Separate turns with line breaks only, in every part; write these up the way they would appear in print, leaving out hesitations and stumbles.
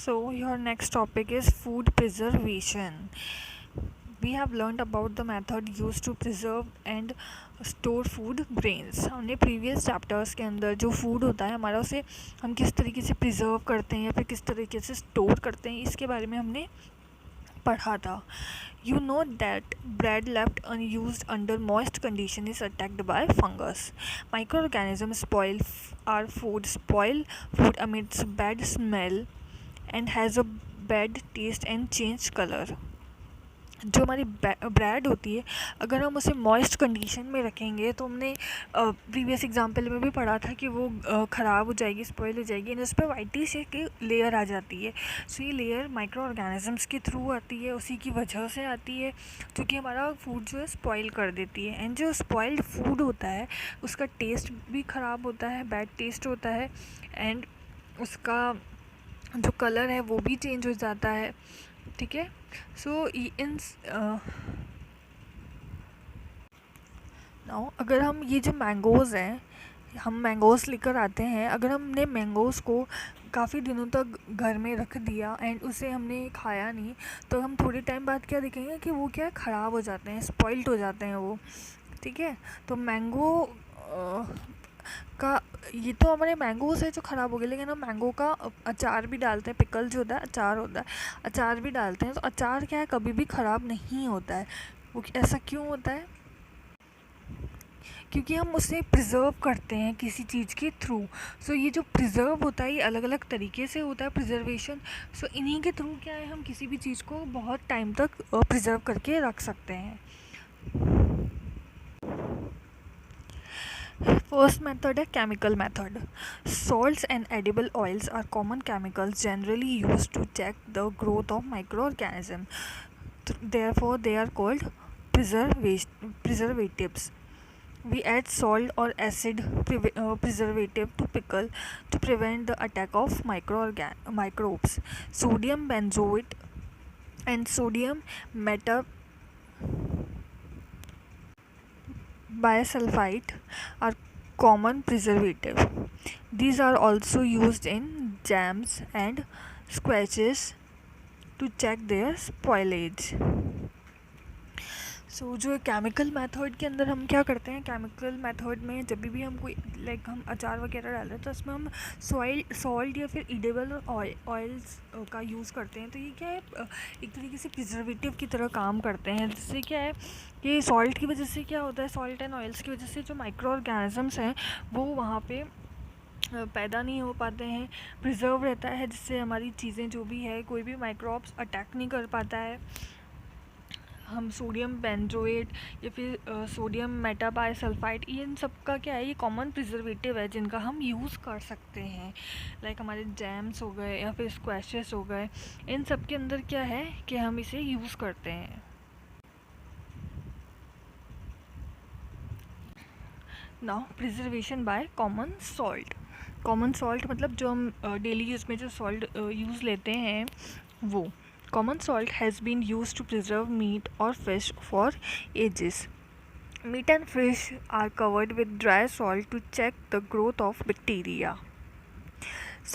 So, your next topic is food preservation. We have learned about the method used to preserve and store food grains. हमने previous chapters के अंदर जो food होता है हमारा उसे हम किस तरीके से प्रिजर्व करते हैं या फिर किस तरीके से स्टोर करते हैं इसके बारे में हमने पढ़ा था. You know that bread left unused under moist condition is attacked by fungus. Microorganisms our food, spoil food amidst bad smell and has a bad taste and change color. जो हमारी ब्रेड होती है अगर हम उसे मॉइस्ट कंडीशन में रखेंगे तो हमने प्रीवियस एग्जांपल में भी पढ़ा था कि वो ख़राब हो जाएगी, स्पॉइल हो जाएगी एंड उस पर वाइटिश एक लेयर आ जाती है. सो ये लेयर माइक्रो ऑर्गेनिजम्स के थ्रू आती है, उसी की वजह से आती है जो कि हमारा फूड जो है स्पॉइल कर देती है. एंड जो स्पॉइल्ड फूड होता है उसका टेस्ट भी ख़राब होता है, बैड टेस्ट होता है एंड उसका जो कलर है वो भी चेंज हो जाता है. ठीक है. सो इन नाउ अगर हम ये जो मैंगोज़ हैं हम मैंगोज़ लेकर आते हैं, अगर हमने मैंगोज़ को काफ़ी दिनों तक घर में रख दिया एंड उसे हमने खाया नहीं तो हम थोड़े टाइम बाद क्या देखेंगे कि वो क्या ख़राब हो जाते हैं, स्पॉइल्ड हो जाते हैं वो. ठीक है. तो मैंगो का ये तो हमारे मैंगोज़ है जो ख़राब हो गए, लेकिन हम मैंगो का अचार भी डालते हैं. पिकल जो होता है अचार होता है, अचार भी डालते हैं. तो अचार क्या है कभी भी ख़राब नहीं होता है. वो ऐसा क्यों होता है? क्योंकि हम उसे प्रिजर्व करते हैं किसी चीज़ के थ्रू. सो ये जो प्रिजर्व होता है ये अलग अलग तरीके से होता है प्रिजर्वेशन. सो इन्हीं के थ्रू क्या है हम किसी भी चीज़ को बहुत टाइम तक प्रिजर्व करके रख सकते हैं. First method है chemical method. Salts and edible oils are common chemicals generally used to check the growth of microorganisms. Therefore, they are called preservatives. We add salt or acid preservative to pickle to prevent the attack of microbes. Sodium benzoate and sodium bisulfite are common preservative. These are also used in jams and squashes to check their spoilage. सो जो chemical method के अंदर हम क्या करते हैं, chemical method में जब भी हम कोई हम अचार वगैरह डाल रहे हैं तो उसमें हम सॉल्ट या फिर इडेबल ऑयल्स का यूज़ करते हैं. तो ये क्या है एक तरीके से प्रिजर्वेटिव की तरह काम करते हैं. जिससे क्या है कि सॉल्ट की वजह से क्या होता है, सॉल्ट एंड ऑयल्स की वजह से जो माइक्रो ऑर्गेनिजम्स हैं वो वहाँ पे पैदा नहीं हो पाते हैं, प्रिजर्व रहता है, जिससे हमारी चीज़ें जो भी है कोई भी माइक्रोब्स अटैक नहीं कर पाता है. हम सोडियम बेंजोएट या फिर सोडियम मेटाबाइसल्फाइड इन सब का क्या है ये कॉमन प्रिजर्वेटिव है जिनका हम यूज़ कर सकते हैं. लाइक हमारे जैम्स हो गए या फिर स्क्वैशेस हो गए, इन सब के अंदर क्या है कि हम इसे यूज़ करते हैं. Now preservation by common salt. Common salt मतलब जो हम डेली यूज़ में जो सॉल्ट यूज़ लेते हैं वो. Common salt has been used to preserve meat or fish for ages. Meat and fish are covered with dry salt to check the growth of bacteria.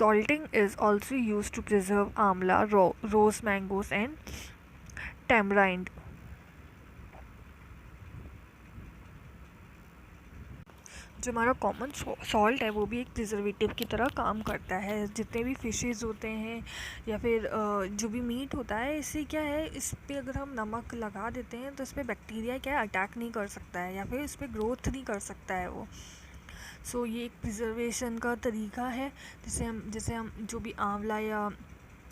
Salting is also used to preserve amla, rose mangoes and tamarind. जो हमारा common salt है वो भी एक preservative की तरह काम करता है. जितने भी फिशेस होते हैं या फिर जो भी मीट होता है इससे क्या है इस पर अगर हम नमक लगा देते हैं तो इस पर बैक्टीरिया क्या है अटैक नहीं कर सकता है या फिर इस पर ग्रोथ नहीं कर सकता है वो. सो ये एक प्रिजर्वेशन का तरीका है. जैसे हम जो भी आंवला या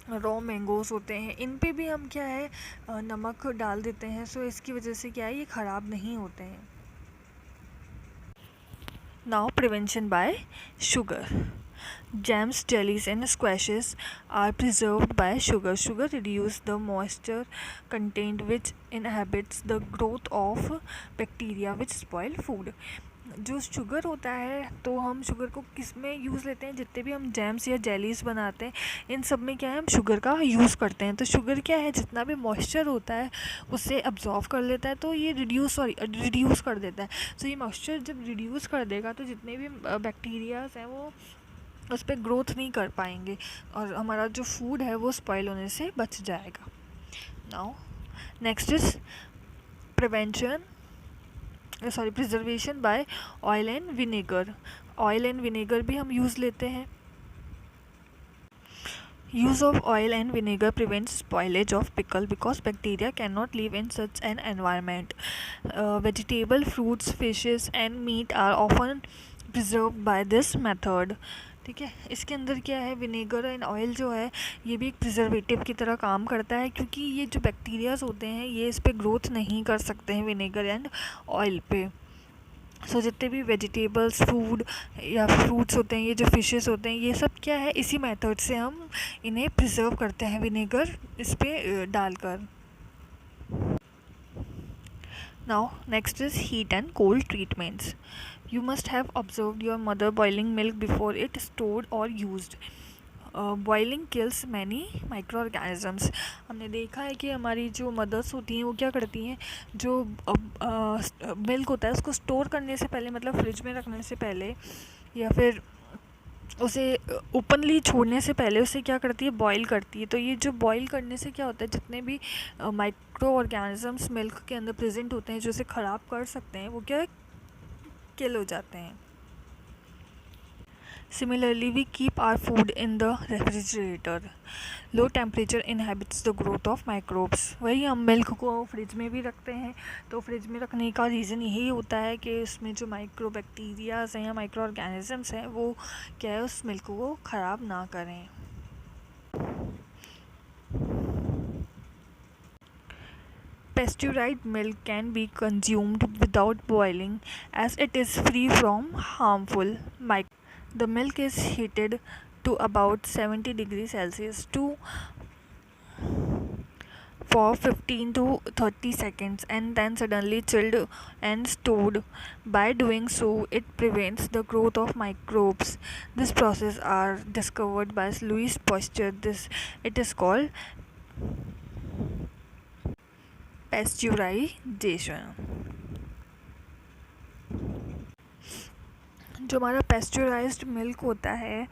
रॉ मैंगोस होते हैं इन पे भी हम क्या है नमक डाल देते हैं. सो इसकी वजह से क्या है ये ख़राब नहीं होते हैं. Now prevention by sugar. Jams, jellies and squashes are preserved by sugar. Sugar reduces the moisture contained which inhibits the growth of bacteria which spoil food. जो शुगर होता है तो हम शुगर को किस में यूज़ लेते हैं, जितने भी हम जैम्स या जेलीज़ बनाते हैं इन सब में क्या है हम शुगर का यूज़ करते हैं. तो शुगर क्या है जितना भी मॉइस्चर होता है उससे अब्जॉर्व कर लेता है, तो ये रिड्यूस कर देता है. सो ये मॉइस्चर जब रिड्यूस कर देगा तो जितने भी बैक्टीरियाज हैं वो उस पर ग्रोथ नहीं कर पाएंगे और हमारा जो फूड है वो स्पॉइल होने से बच जाएगा. Now next is preservation by oil and vinegar. Oil and vinegar भी हम यूज़ लेते हैं. Use of oil and vinegar prevents spoilage of pickle because bacteria cannot live in such an environment. Vegetable, fruits, fishes and meat are often preserved by this method. ठीक है, इसके अंदर क्या है, विनेगर एंड ऑयल जो है ये भी एक प्रिजर्वेटिव की तरह काम करता है, क्योंकि ये जो बैक्टीरियाज होते हैं ये इस पर ग्रोथ नहीं कर सकते हैं विनेगर एंड ऑयल पे. सो जितने भी वेजिटेबल्स, फूड या फ्रूट्स होते हैं, ये जो फिशेस होते हैं, ये सब क्या है, इसी मेथड से हम इन्हें प्रिजर्व करते हैं विनेगर इस पर डालकर. Now next is heat and cold treatments. You must have observed your mother boiling milk before it stored और used. Boiling kills many micro organisms. हमने देखा है कि हमारी जो मदर्स होती हैं वो क्या करती हैं, जो मिल्क होता है उसको स्टोर करने से पहले, मतलब फ्रिज में रखने से पहले या फिर उसे ओपनली छोड़ने से पहले उसे क्या करती है, बॉईल करती है. तो ये जो बॉईल करने से क्या होता है, जितने भी माइक्रो ऑर्गेनिजम्स मिल्क के अंदर प्रेजेंट होते हैं जो इसे ख़राब कर सकते हैं, वो क्या किल हो जाते हैं. Similarly, we keep our food in the refrigerator. Low temperature inhibits the growth of microbes. वही हम मिल्क को फ्रिज में भी रखते हैं, तो फ्रिज में रखने का रीज़न यही होता है कि उसमें जो माइक्रो बैक्टीरियाज हैं या माइक्रो ऑर्गेनिजम्स हैं वो क्या है, उस मिल्क को ख़राब ना करें. Pasteurized milk can be consumed without boiling as it is free from harmful microbes. The milk is heated to about 70 degrees Celsius for 15 to 30 seconds and then suddenly chilled and stored. By doing so, it prevents the growth of microbes. This process are discovered by Louis Pasteur. It is called pasteurization. जो हमारा पेस्चराइज्ड milk होता है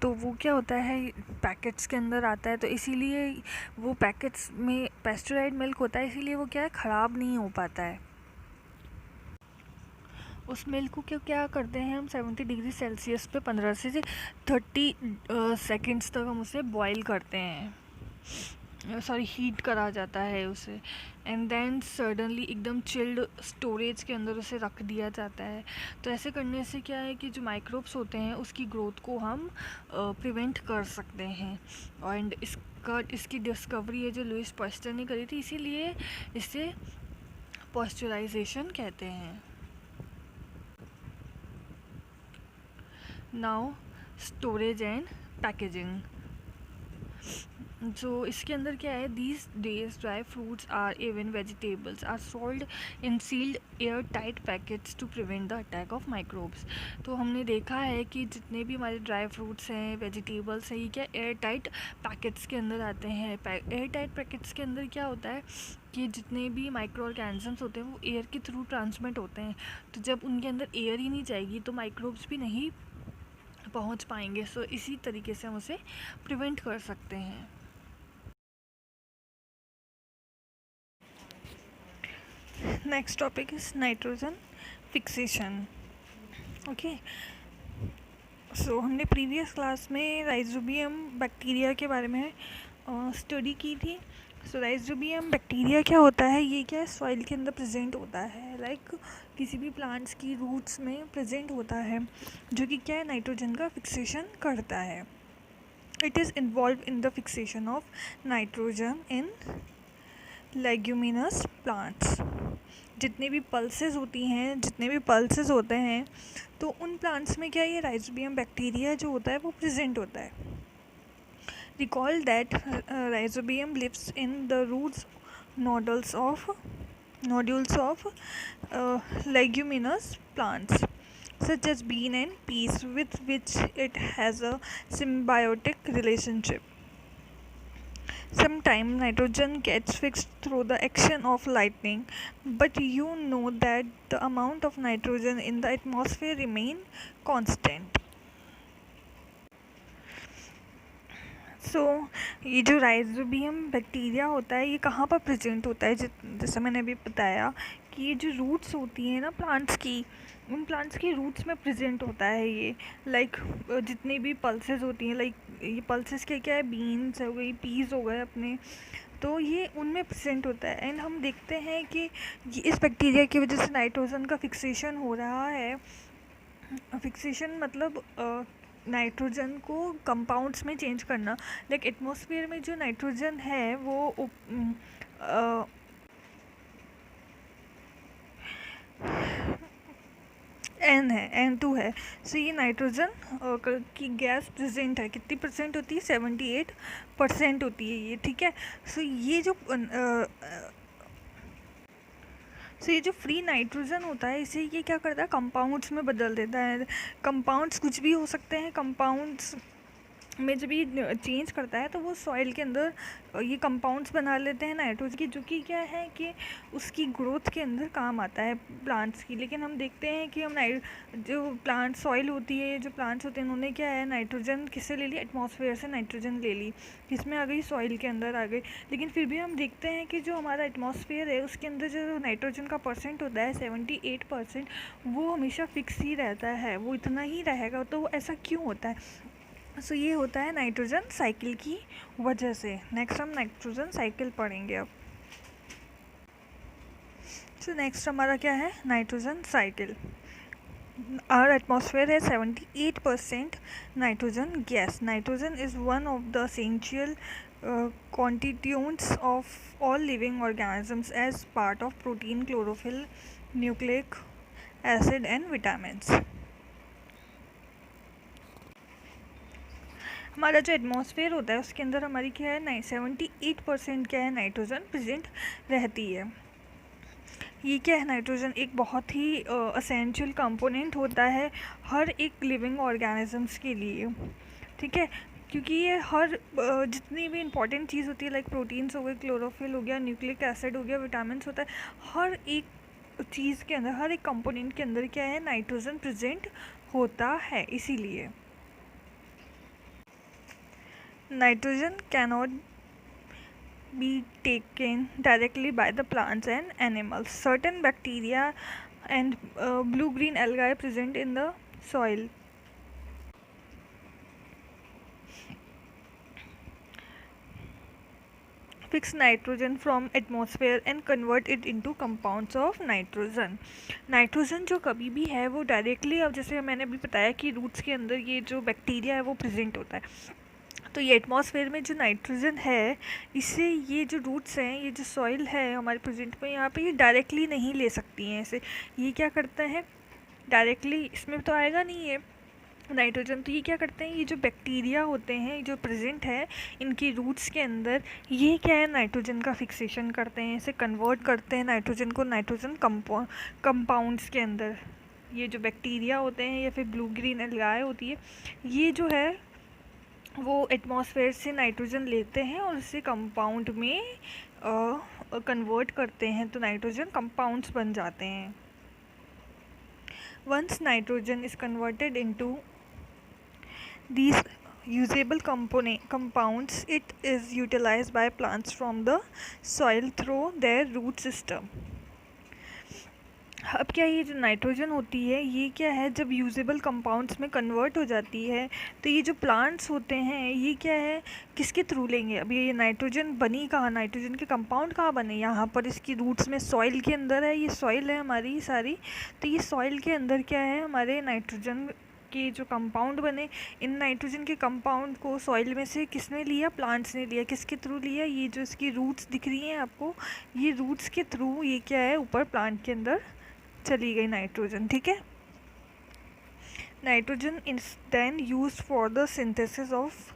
तो वो क्या होता है, packets के अंदर आता है, तो इसीलिए वो पैकेट्स में पेस्चराइज्ड मिल्क होता है, इसीलिए वो क्या है, ख़राब नहीं हो पाता है. उस मिल्क को क्या करते हैं हम 70 डिग्री सेल्सियस पे 15 से 30 सेकेंड्स तक हम उसे बॉईल करते हैं, हीट करा जाता है उसे, एंड देन सडनली एकदम चिल्ड स्टोरेज के अंदर उसे रख दिया जाता है. तो ऐसे करने से क्या है कि जो माइक्रोब्स होते हैं उसकी ग्रोथ को हम प्रिवेंट कर सकते हैं. एंड इसकी डिस्कवरी है जो लुइस पास्टर ने करी थी, इसीलिए इसे पास्चराइजेशन कहते हैं. Now storage and packaging. जो इसके अंदर क्या है, these days dry fruits or even vegetables are sold in sealed air tight packets to prevent the attack of microbes. तो हमने देखा है कि जितने भी हमारे ड्राई फ्रूट्स हैं, वेजिटेबल्स हैं, ये क्या एयर टाइट पैकेट्स के अंदर आते हैं. एयर टाइट पैकेट्स के अंदर क्या होता है कि जितने भी माइक्रो ऑर्गेनिजम्स होते हैं वो एयर के थ्रू ट्रांसमिट होते हैं. तो जब उनके अंदर एयर ही नहीं जाएगी तो माइक्रोब्स भी नहीं पहुंच पाएंगे. सो इसी तरीके से हम उसे प्रिवेंट कर सकते हैं. Next topic is nitrogen fixation. Okay, so हमने प्रीवियस क्लास में राइजोबियम बैक्टीरिया के बारे में स्टडी की थी. सो राइजोबियम बैक्टीरिया क्या होता है, ये क्या है, सॉइल के अंदर प्रेजेंट होता है, लाइक किसी भी प्लांट्स की रूट्स में प्रेजेंट होता है, जो कि क्या है, नाइट्रोजन का फिक्सेशन करता है. It is involve in the fixation of nitrogen in leguminous plants. जितने भी पल्सेस होते हैं तो उन प्लांट्स में क्या ये राइजोबियम बैक्टीरिया जो होता है वो प्रेजेंट होता है. Recall that rhizobium lives in the roots nodules of leguminous plants such as bean and peas, with which it has a symbiotic relationship. Sometimes nitrogen gets fixed through the action of lightning, but you know that the amount of nitrogen in the atmosphere remain constant. सो ये जो rhizobium bacteria होता है ये कहाँ पर present होता है, जैसे मैंने अभी बताया कि ये जो रूट्स होती हैं ना प्लांट्स की, उन प्लांट्स की रूट्स में प्रेजेंट होता है ये। लाइक जितनी भी पल्सेस होती हैं, लाइक ये पल्सेस क्या क्या है, बीन्स हो गई, पीस हो गए अपने, तो ये उनमें प्रेजेंट होता है। एंड हम देखते हैं कि इस बैक्टीरिया की वजह से नाइट्रोजन का फिक्सेशन हो रहा है। फिक्सेशन मतलब नाइट्रोजन को कंपाउंड्स में चेंज करना। लाइक एटमॉस्फेयर में जो नाइट्रोजन है वो N2 है। सो ये नाइट्रोजन की गैस प्रेजेंट है, कितनी परसेंट होती है, 78% होती है ये, ठीक है। सो ये जो फ्री नाइट्रोजन होता है इसे ये क्या करता है, कंपाउंड्स में बदल देता है। कंपाउंड्स कुछ भी हो सकते हैं, कंपाउंड्स में जब ये चेंज करता है तो वो सॉइल के अंदर ये कंपाउंड्स बना लेते हैं नाइट्रोजन की, जो कि क्या है कि उसकी ग्रोथ के अंदर काम आता है प्लांट्स की। लेकिन हम देखते हैं कि हम जो प्लांट सॉइल होती है, जो प्लांट्स होते हैं, उन्होंने क्या है, नाइट्रोजन किससे ले ली, एटमॉस्फेयर से नाइट्रोजन ले ली, जिसमें आ गई सॉइल के अंदर आ गई। लेकिन फिर भी हम देखते हैं कि जो हमारा एटमॉस्फेयर है उसके अंदर जो नाइट्रोजन का परसेंट होता है 78%, वो हमेशा फिक्स ही रहता है, वो इतना ही रहेगा। तो ऐसा क्यों होता है? सो ये होता है नाइट्रोजन साइकिल की वजह से। नेक्स्ट हम नाइट्रोजन साइकिल पढ़ेंगे अब। सो नेक्स्ट हमारा क्या है, नाइट्रोजन साइकिल। आवर एटमॉस्फेयर है 78% nitrogen gas. Nitrogen is one of the essential constituents of all living organisms as part of protein, chlorophyll, nucleic acid and vitamins. हमारा जो atmosphere होता है उसके अंदर हमारी क्या है, 78% क्या है, नाइट्रोजन प्रेजेंट रहती है। ये क्या है, नाइट्रोजन एक बहुत ही असेंशियल कंपोनेंट होता है हर एक लिविंग ऑर्गेनिजम्स के लिए, ठीक है। क्योंकि ये हर जितनी भी इंपॉर्टेंट चीज़ होती है, लाइक प्रोटीन्स हो गए, क्लोरोफिल हो गया, न्यूक्लिक एसिड हो गया, विटामिन होता है, हर एक चीज़ के अंदर, हर एक कंपोनेंट के अंदर क्या है, नाइट्रोजन प्रेजेंट होता है। इसीलिए nitrogen cannot be taken directly by the plants and animals. Certain bacteria and blue-green algae present in the soil fix nitrogen from atmosphere and convert it into compounds of nitrogen. Nitrogen जो कभी भी है वो directly, अब जैसे मैंने अभी बताया कि रूट्स के अंदर ये जो बैक्टीरिया है वो प्रेजेंट होता है, तो ये एटमॉस्फेयर में जो नाइट्रोजन है इससे ये जो रूट्स हैं, ये जो सॉइल है हमारे प्रेजेंट में, यहाँ पे ये डायरेक्टली नहीं ले सकती हैं इसे। ये क्या करता है, डायरेक्टली इसमें तो आएगा नहीं है नाइट्रोजन, तो ये क्या करते हैं, ये जो बैक्टीरिया होते हैं जो प्रेजेंट है इनकी रूट्स के अंदर, ये क्या है, नाइट्रोजन का फिक्सेशन करते हैं, इसे कन्वर्ट करते हैं नाइट्रोजन को नाइट्रोजन कंपाउंड्स के अंदर। ये जो बैक्टीरिया होते हैं या फिर ब्लू ग्रीन एल्गाए होती है, ये जो है वो एटमॉस्फेयर से नाइट्रोजन लेते हैं और इसे कंपाउंड में कन्वर्ट करते हैं, तो नाइट्रोजन कंपाउंड्स बन जाते हैं। Once nitrogen is converted into these usable compounds, it is utilized by plants from the soil through their root system. अब क्या ये जो नाइट्रोजन होती है ये क्या है, जब यूजेबल कंपाउंड्स में कन्वर्ट हो जाती है तो ये जो प्लांट्स होते हैं ये क्या है, किसके थ्रू लेंगे। अब ये नाइट्रोजन बनी कहाँ, नाइट्रोजन के कंपाउंड कहाँ बने, यहाँ पर इसकी रूट्स में, सॉइल के अंदर है, ये सॉइल है हमारी सारी, तो ये सॉइल के अंदर क्या है, हमारे नाइट्रोजन के जो कंपाउंड बने, इन नाइट्रोजन के कंपाउंड को सॉइल में से किसने लिया, प्लांट्स ने लिया। किसके थ्रू लिया, ये जो इसकी रूट्स दिख रही हैं आपको, ये रूट्स के थ्रू ये क्या है, ऊपर प्लांट के अंदर चली गई नाइट्रोजन, ठीक है। Nitrogen is then used for the synthesis of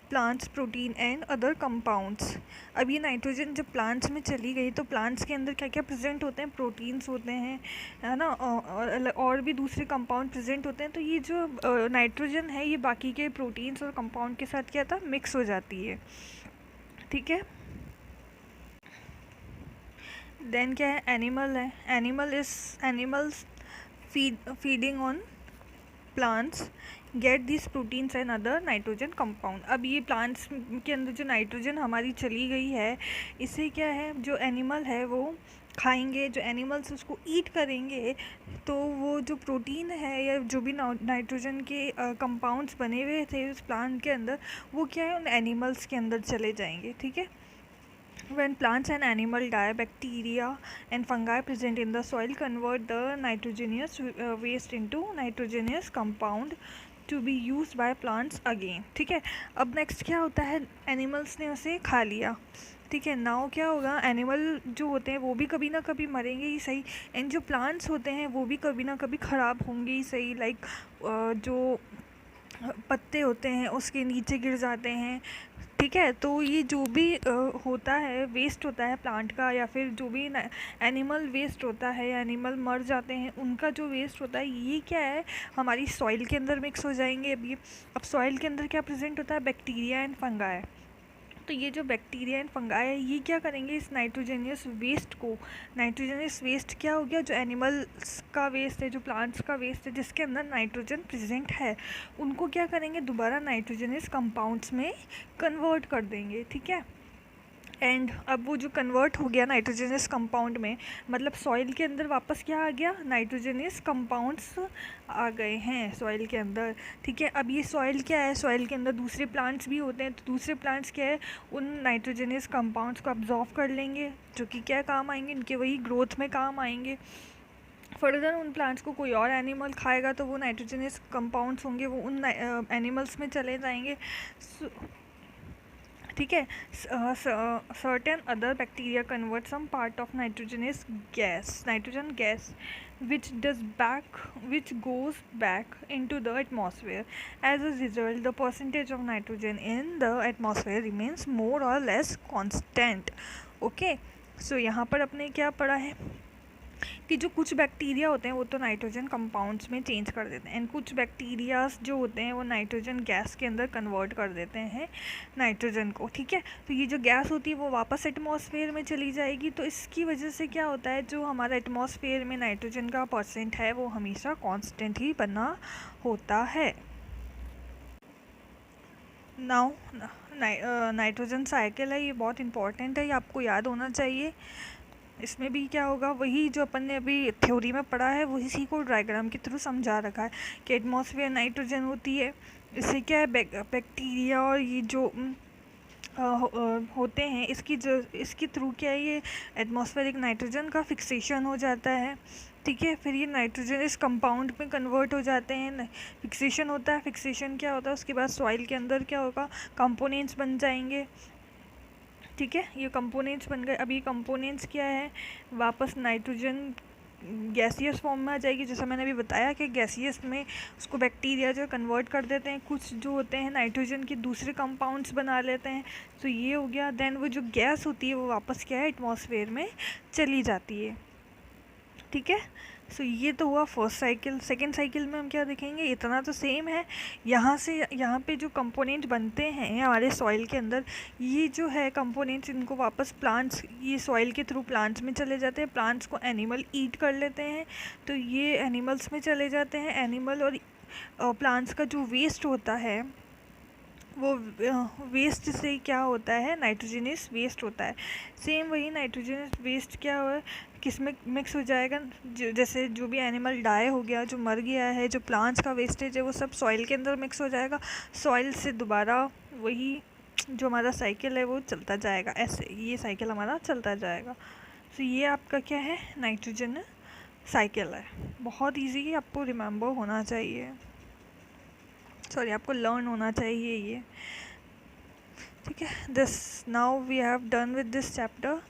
plants protein and other compounds. अब ये नाइट्रोजन जब प्लांट्स में चली गई तो प्लांट्स के अंदर क्या क्या प्रेजेंट होते हैं, प्रोटीन्स होते हैं, है ना, और भी दूसरे कंपाउंड प्रेजेंट होते हैं। तो ये जो नाइट्रोजन है ये बाकी के प्रोटीन्स और कंपाउंड के साथ क्या था, मिक्स हो जाती है, ठीक है। देन क्या है, एनिमल है, animals feeding on plants get this proteins and other nitrogen compound. अब ये प्लांट्स के अंदर जो नाइट्रोजन हमारी चली गई है, इससे क्या है, जो एनिमल है वो खाएंगे, जो एनिमल्स उसको ईट करेंगे, तो वो जो प्रोटीन है या जो भी नाइट्रोजन के कंपाउंड्स बने हुए थे उस प्लांट के अंदर, वो क्या है, उन एनिमल्स के अंदर चले जाएंगे। ठीक है। When plants and animal die, bacteria and fungi present in the soil convert the nitrogenous waste into nitrogenous compound to be used by plants again। ठीक है। अब नेक्स्ट क्या होता है, एनिमल्स ने उसे खा लिया। ठीक है। नाउ क्या होगा, एनिमल जो होते हैं वो भी कभी ना कभी मरेंगे ही सही, एंड जो प्लांट्स होते हैं वो भी कभी ना कभी ख़राब होंगे ही सही। लाइक जो पत्ते होते हैं उसके नीचे गिर जाते हैं। ठीक है। तो ये जो भी होता है, वेस्ट होता है प्लांट का, या फिर जो भी एनिमल वेस्ट होता है, एनिमल मर जाते हैं उनका जो वेस्ट होता है, ये क्या है, हमारी सॉइल के अंदर मिक्स हो जाएंगे। अब सॉइल के अंदर क्या प्रेजेंट होता है, बैक्टीरिया एंड फंगाई। तो ये जो बैक्टीरिया एंड फंगाई है, ये क्या करेंगे, इस नाइट्रोजनियस वेस्ट को, नाइट्रोजनियस वेस्ट क्या हो गया, जो एनिमल्स का वेस्ट है, जो प्लांट्स का वेस्ट है जिसके अंदर नाइट्रोजन प्रेजेंट है, उनको क्या करेंगे, दोबारा नाइट्रोजनियस कंपाउंड्स में कन्वर्ट कर देंगे। ठीक है। एंड अब वो जो कन्वर्ट हो गया नाइट्रोजनियस कंपाउंड में, मतलब सॉइल के अंदर वापस क्या आ गया, नाइट्रोजनियस कंपाउंड्स आ गए हैं सॉइल के अंदर। ठीक है। अब ये सॉइल क्या है, सॉइल के अंदर दूसरे प्लांट्स भी होते हैं, तो दूसरे प्लांट्स क्या है, उन नाइट्रोजनियस कंपाउंड्स को अब्जॉर्व कर लेंगे, जो कि क्या काम आएंगे, इनके वही ग्रोथ में काम आएंगे। फर्दर उन प्लांट्स को कोई और एनिमल खाएगा तो वो नाइट्रोजनियस कंपाउंड्स होंगे, वो उन एनिमल्स में चले जाएंगे। ठीक है। Certain other bacteria convert some part of nitrogen gas which goes back into the atmosphere. As a result, the percentage of nitrogen in the atmosphere remains more or less constant. Okay, so यहाँ पर अपने क्या पढ़ा है कि जो कुछ bacteria होते हैं वो तो नाइट्रोजन कंपाउंड्स में चेंज कर देते हैं, एंड कुछ बैक्टीरियाज जो होते हैं वो नाइट्रोजन गैस के अंदर कन्वर्ट कर देते हैं नाइट्रोजन को। ठीक है। तो ये जो गैस होती है वो वापस एटमॉस्फेयर में चली जाएगी, तो इसकी वजह से क्या होता है, जो हमारा एटमॉस्फेयर में नाइट्रोजन का परसेंट है वो हमेशा कांस्टेंट ही बना होता है। नाउ नाइट्रोजन साइकिल है, ये बहुत इंपॉर्टेंट है, ये आपको याद होना चाहिए। इसमें भी क्या होगा, वही जो अपन ने अभी थ्योरी में पढ़ा है वही इसी को डायग्राम के थ्रू समझा रखा है कि एटमॉस्फेयर नाइट्रोजन होती है, इससे क्या है, बैक्टीरिया और ये जो होते हैं इसके थ्रू क्या है, ये एटमॉस्फेरिक नाइट्रोजन का फिक्सेशन हो जाता है। ठीक है। फिर ये नाइट्रोजन इस कंपाउंड में कन्वर्ट हो जाते हैं, फिक्सेशन होता है। फिक्सेशन क्या होता है, उसके बाद सॉइल के अंदर क्या होगा, कंपोनेंट्स बन जाएंगे। ठीक है। ये कंपोनेंट्स बन गए। अब ये कंपोनेंट्स क्या है, वापस नाइट्रोजन गैसियस फॉर्म में आ जाएगी, जैसा मैंने अभी बताया कि गैसियस में उसको बैक्टीरिया जो कन्वर्ट कर देते हैं, कुछ जो होते हैं नाइट्रोजन के दूसरे कंपाउंड्स बना लेते हैं, तो ये हो गया। देन वो जो गैस होती है वो वापस क्या है, एटमॉस्फेयर में चली जाती है। ठीक है। सो ये तो हुआ फर्स्ट साइकिल। सेकेंड साइकिल में हम क्या देखेंगे, इतना तो सेम है, यहाँ से यहाँ पे जो कंपोनेंट बनते हैं हमारे सॉइल के अंदर, ये जो है कंपोनेंट्स, इनको वापस प्लांट्स, ये सॉइल के थ्रू प्लांट्स में चले जाते हैं, प्लांट्स को एनिमल ईट कर लेते हैं, तो ये एनिमल्स में चले जाते हैं। एनिमल और प्लांट्स का जो वेस्ट होता है वो वेस्ट से क्या होता है, नाइट्रोजनस वेस्ट होता है। सेम वही नाइट्रोजनस वेस्ट क्या हुआ, किस में मिक्स हो जाएगा, जैसे जो भी एनिमल डाई हो गया, जो मर गया है, जो प्लांट्स का वेस्टेज है वो सब सॉइल के अंदर मिक्स हो जाएगा, सॉइल से दोबारा वही जो हमारा साइकिल है वो चलता जाएगा। ऐसे ये साइकिल हमारा चलता जाएगा। तो ये आपका क्या है, नाइट्रोजन साइकिल है। बहुत ईजी, आपको रिमेंबर होना चाहिए, सॉरी आपको लर्न होना चाहिए ये। ठीक है। This now we have done with this chapter.